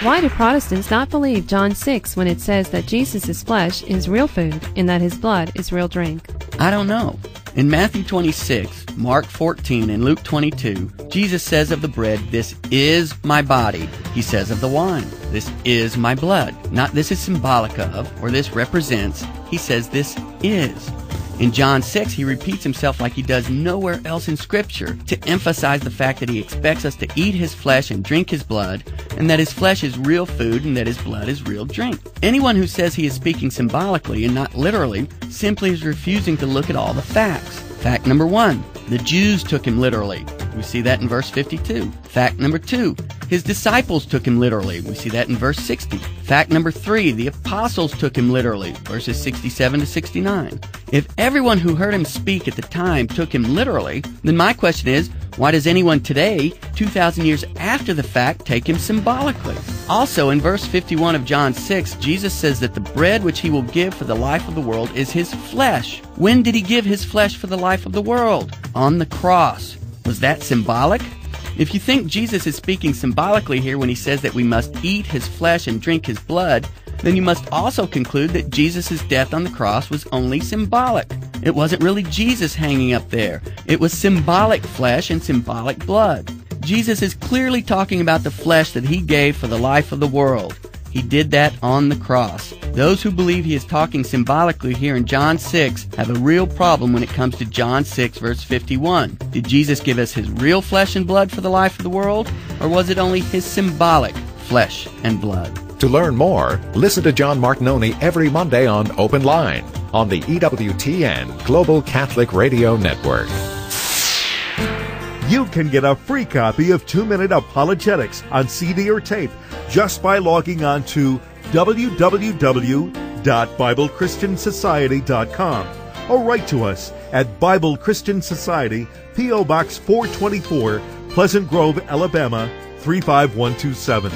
Why do Protestants not believe John 6 when it says that Jesus' flesh is real food and that his blood is real drink? I don't know. In Matthew 26, Mark 14, and Luke 22, Jesus says of the bread, "This is my body." He says of the wine, "This is my blood." Not "this is symbolic of" or "this represents." He says "this is." In John 6, he repeats himself like he does nowhere else in Scripture to emphasize the fact that he expects us to eat his flesh and drink his blood, and that his flesh is real food and that his blood is real drink. Anyone who says he is speaking symbolically and not literally simply is refusing to look at all the facts. Fact number 1, the Jews took him literally. We see that in verse 52. Fact number 2, his disciples took him literally. We see that in verse 60. Fact number 3, the apostles took him literally. Verses 67 to 69. If everyone who heard him speak at the time took him literally, then my question is, why does anyone today, 2,000 years after the fact, take him symbolically? Also, in verse 51 of John 6, Jesus says that the bread which he will give for the life of the world is his flesh. When did he give his flesh for the life of the world? On the cross. Was that symbolic? If you think Jesus is speaking symbolically here when he says that we must eat his flesh and drink his blood, then you must also conclude that Jesus' death on the cross was only symbolic. It wasn't really Jesus hanging up there. It was symbolic flesh and symbolic blood. Jesus is clearly talking about the flesh that he gave for the life of the world. He did that on the cross. Those who believe he is talking symbolically here in John 6 have a real problem when it comes to John 6 verse 51. Did Jesus give us his real flesh and blood for the life of the world, or was it only his symbolic flesh and blood? To learn more, listen to John Martinoni every Monday on Open Line on the EWTN Global Catholic Radio Network. You can get a free copy of 2-Minute Apologetics on CD or tape just by logging on to www.BibleChristianSociety.com or write to us at Bible Christian Society, P.O. Box 424, Pleasant Grove, Alabama 35127.